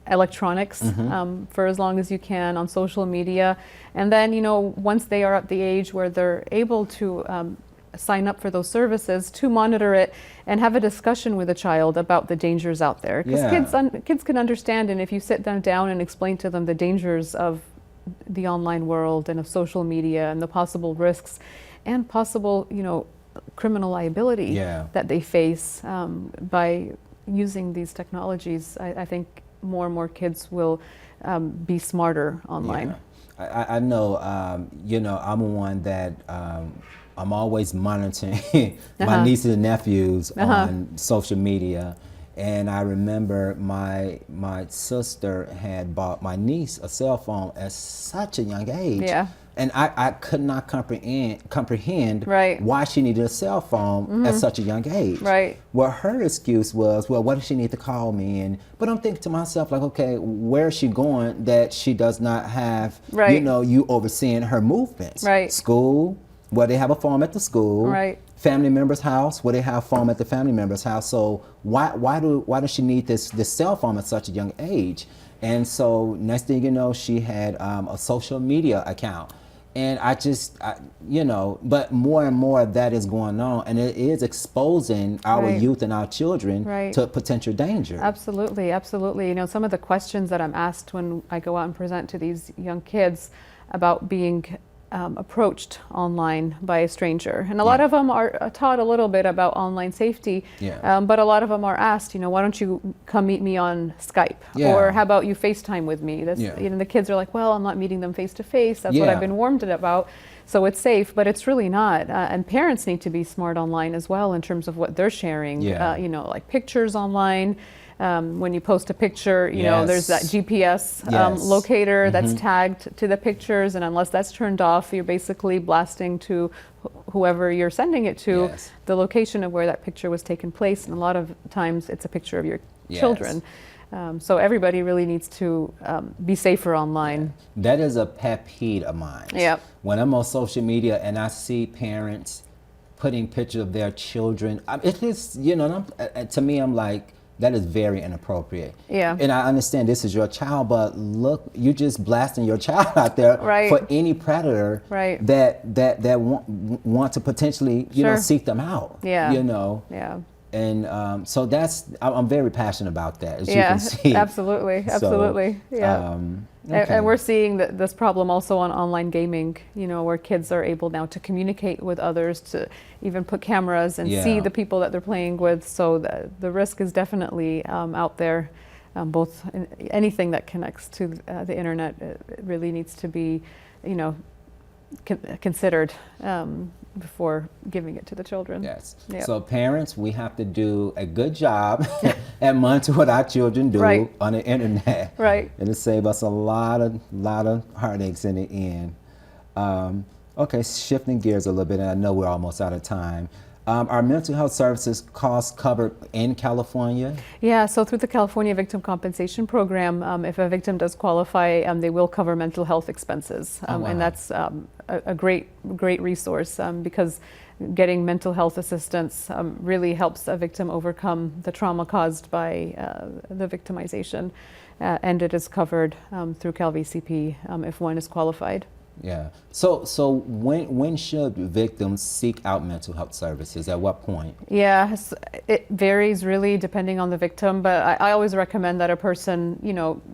electronics for as long as you can on social media. And then, you know, once they are at the age where they're able to sign up for those services, to monitor it and have a discussion with a child about the dangers out there. Because kids can understand, and if you sit them down and explain to them the dangers of the online world and of social media and the possible risks and possible, you know, criminal liability that they face by using these technologies, I think more and more kids will be smarter online. I know, you know, I'm one that I'm always monitoring my nieces and nephews on social media. And I remember my sister had bought my niece a cell phone at such a young age. And I could not comprehend why she needed a cell phone at such a young age. Well, her excuse was, well, what does she need to call me? But I'm thinking to myself, like, okay, where is she going that she does not have, you know, you overseeing her movements? School, well, they have a phone at the school. Family member's house, where they have a phone at the family member's house. So why does she need this cell phone at such a young age? And so next thing you know, she had a social media account. And I you know, but more and more of that is going on, and it is exposing our youth and our children to potential danger. Absolutely, absolutely. You know, some of the questions that I'm asked when I go out and present to these young kids about being approached online by a stranger. And a lot of them are taught a little bit about online safety, but a lot of them are asked, you know, why don't you come meet me on Skype? Or how about you FaceTime with me? That's, you know, the kids are like, well, I'm not meeting them face to face. That's what I've been warned about. So it's safe, but it's really not. And parents need to be smart online as well in terms of what they're sharing, you know, like pictures online. When you post a picture, you know, there's that GPS locator that's tagged to the pictures, and unless that's turned off, you're basically blasting to whoever you're sending it to the location of where that picture was taken place, and a lot of times it's a picture of your children. So everybody really needs to be safer online. That is a pet peeve of mine. When I'm on social media and I see parents putting pictures of their children, it is, you know, to me, I'm like, that is very inappropriate. And I understand this is your child, but look, you're just blasting your child out there for any predator that want to potentially, you know, seek them out. You know. so I'm very passionate about that, as you Yeah, can see. absolutely, So, absolutely. Yeah. okay. And we're seeing this problem also on online gaming, where kids are able now to communicate with others, to even put cameras and see Yeah. the people that they're playing with. So the risk is definitely out there. Both anything that connects to the internet, it really needs to be, considered before giving it to the children. Yes. Yep. So parents, we have to do a good job at monitoring what our children do Right. on the internet. Right. It'll save us a lot of heartaches in the end. Okay, shifting gears a little bit, and I know we're almost out of time. Are mental health services costs covered in California? Yeah, so through the California Victim Compensation Program, if a victim does qualify, they will cover mental health expenses. Oh, wow. And that's a great resource because getting mental health assistance really helps a victim overcome the trauma caused by the victimization. And it is covered through CalVCP if one is qualified. Yeah. So when should victims seek out mental health services? At what point? Yeah, it varies really depending on the victim, but I always recommend that a person,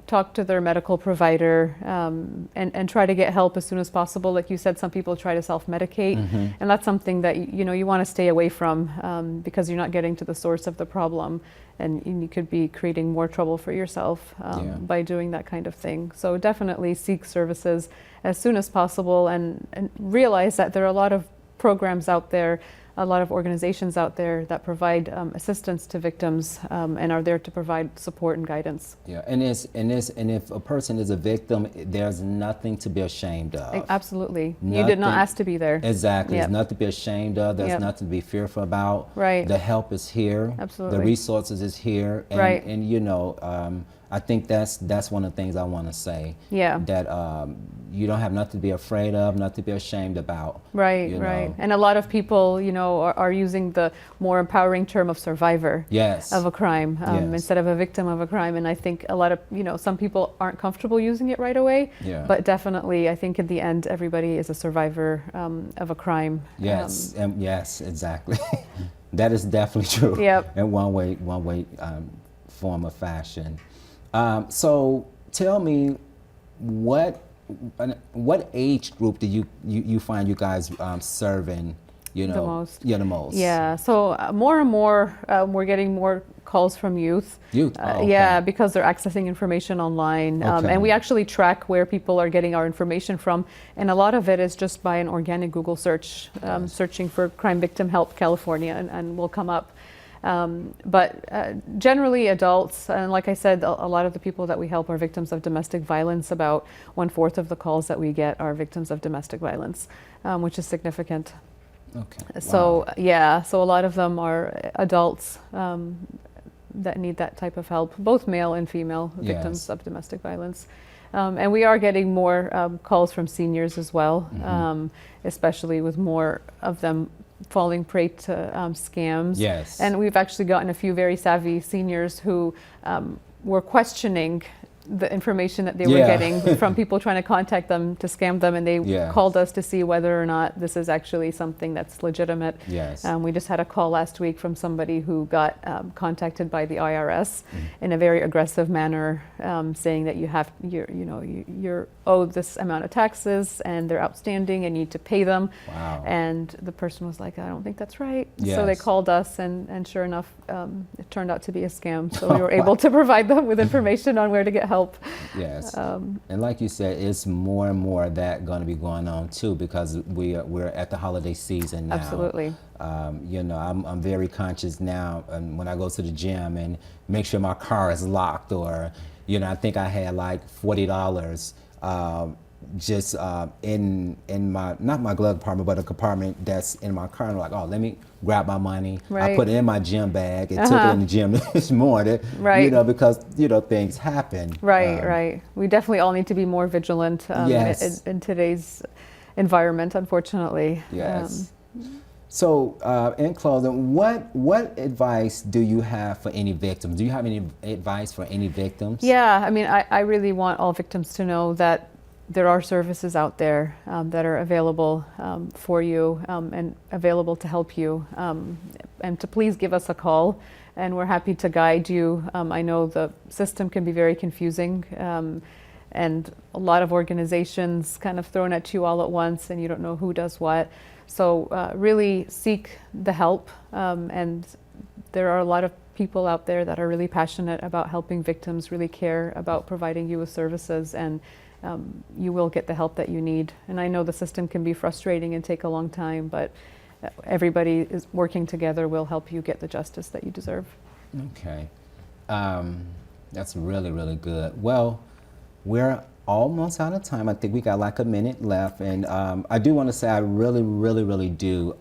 talk to their medical provider and try to get help as soon as possible. Like you said, some people try to self-medicate, and that's something that you want to stay away from because you're not getting to the source of the problem, and you could be creating more trouble for yourself by doing that kind of thing. So definitely seek services as soon as possible, and realize that there are a lot of programs out there, a lot of organizations out there that provide assistance to victims and are there to provide support and guidance. Yeah, and if a person is a victim, there's nothing to be ashamed of. Absolutely. You Nothing, did not ask to be there. Exactly. Yep. There's nothing to be ashamed of. There's Yep. nothing to be fearful about. Right. The help is here. Absolutely. The resources is here. And, Right. and I think that's one of the things I want to say. Yeah. That you don't have nothing to be afraid of, nothing to be ashamed about. Right, right. And a lot of people, are using the more empowering term of survivor Yes. of a crime Yes. instead of a victim of a crime. And I think a lot of, some people aren't comfortable using it right away. Yeah. But definitely, I think in the end, everybody is a survivor of a crime. Yes, yes, exactly. That is definitely true. Yep. In one way, form of fashion. So tell me, what age group do you find you guys serving? The most. Yeah, the most. Yeah. So more and more, we're getting more calls from youth. Youth. Oh, okay. Yeah, because they're accessing information online, Okay. and we actually track where people are getting our information from, and a lot of it is just by an organic Google search, searching for Crime Victim Help California, and will come up. But generally adults, and like I said, a lot of the people that we help are victims of domestic violence. About 1/4 of the calls that we get are victims of domestic violence, which is significant. Okay. So Wow. yeah, so a lot of them are adults that need that type of help, both male and female victims Yes. of domestic violence. And we are getting more calls from seniors as well, especially with more of them falling prey to scams. Yes. And we've actually gotten a few very savvy seniors who were questioning the information that they were Yeah. getting from people trying to contact them to scam them, and they Yes. called us to see whether or not this is actually something that's legitimate. Yes. We just had a call last week from somebody who got contacted by the IRS in a very aggressive manner, saying that you're owed this amount of taxes and they're outstanding and you need to pay them. Wow. And the person was like, I don't think that's right. So they Yes. called us, and sure enough, it turned out to be a scam. So we were able to provide them with information on where to get help. Yes. And like you said, it's more and more of that going to be going on too, because we're at the holiday season now. Absolutely. I'm very conscious now, and when I go to the gym and make sure my car is locked, or I think I had like $40 just in my, not my glove compartment, but a compartment that's in my car. And I'm like, oh, let me grab my money. Right. I put it in my gym bag and took it in the gym this morning. Right. Because things happen. Right, right. We definitely all need to be more vigilant Yes. in today's environment, unfortunately. Yes. So, in closing, what advice do you have for any victims? Do you have any advice for any victims? Yeah, I mean, I really want all victims to know that there are services out there that are available for you and available to help you. And to please give us a call, and we're happy to guide you. I know the system can be very confusing, and a lot of organizations kind of thrown at you all at once, and you don't know who does what. So really seek the help, and there are a lot of people out there that are really passionate about helping victims, really care about providing you with services, and you will get the help that you need. And I know the system can be frustrating and take a long time, but everybody is working together will help you get the justice that you deserve. Okay. That's really, really good. Well, we're almost out of time. I think we got like a minute left. And I do want to say I really, really, really do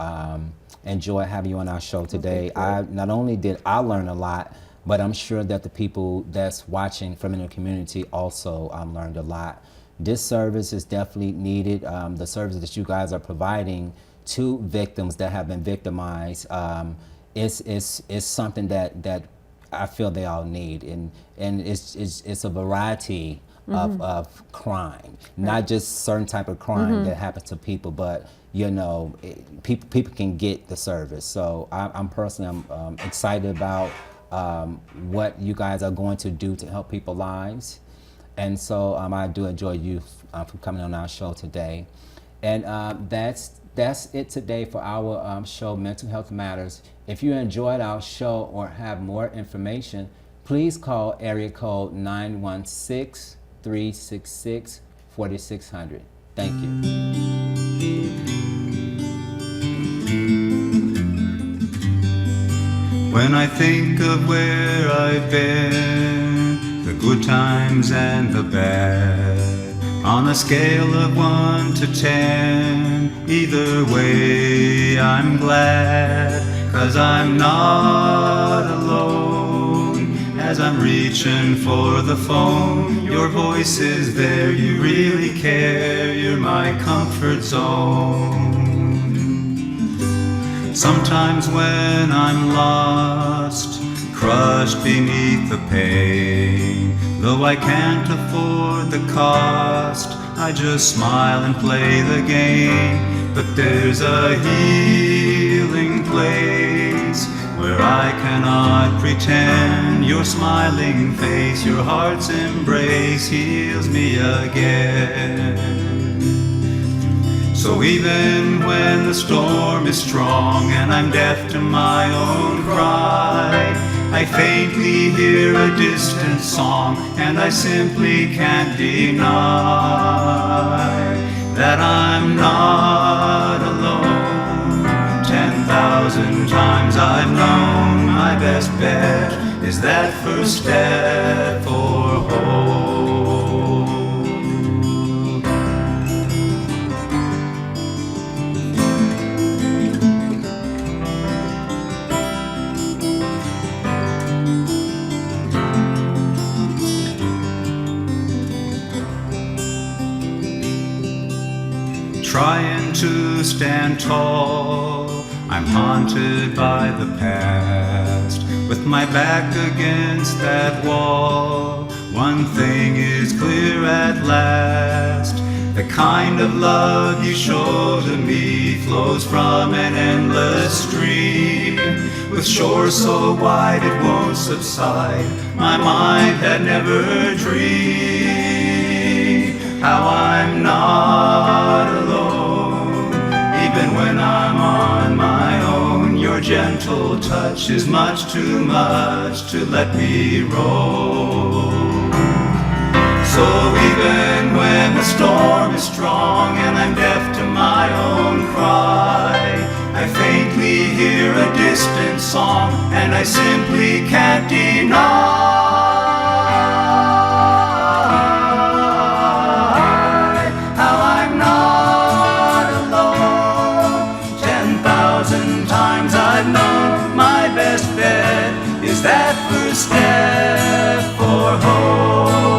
enjoy having you on our show today. Not only did I learn a lot, but I'm sure that the people that's watching from in the community also learned a lot. This service is definitely needed. The service that you guys are providing to victims that have been victimized is something that I feel they all need, and it's a variety of crime, not just certain type of crime that happens to people, but you know, people can get the service. So I'm personally excited about what you guys are going to do to help people's lives, and so I do enjoy you for coming on our show today, and that's it today for our show, Mental Health Matters. If you enjoyed our show or have more information, please call area code 916-366-4600. Thank you. When I think of where I've been, the good times and the bad, on a scale of 1 to 10, either way I'm glad, 'cause I'm not alone. As I'm reaching for the phone, your voice is there, you really care, you're my comfort zone. Sometimes when I'm lost, crushed beneath the pain, though I can't afford the cost, I just smile and play the game. But there's a healing place where I cannot pretend. Your smiling face, your heart's embrace heals me again. So even when the storm is strong and I'm deaf to my own cry, I faintly hear a distant song, and I simply can't deny that I'm not alone. 10,000 times I've known my best bet is that first step for hope. Trying to stand tall, I'm haunted by the past. With my back against that wall, one thing is clear at last. The kind of love you show to me flows from an endless stream, with shores so wide it won't subside. My mind had never dreamed how I'm not alone. Even when I'm on my own, your gentle touch is much too much to let me roll. So even when the storm is strong and I'm deaf to my own cry, I faintly hear a distant song, and I simply can't deny how I'm not alone. 10,000 times I've known my best bet is that first step for hope.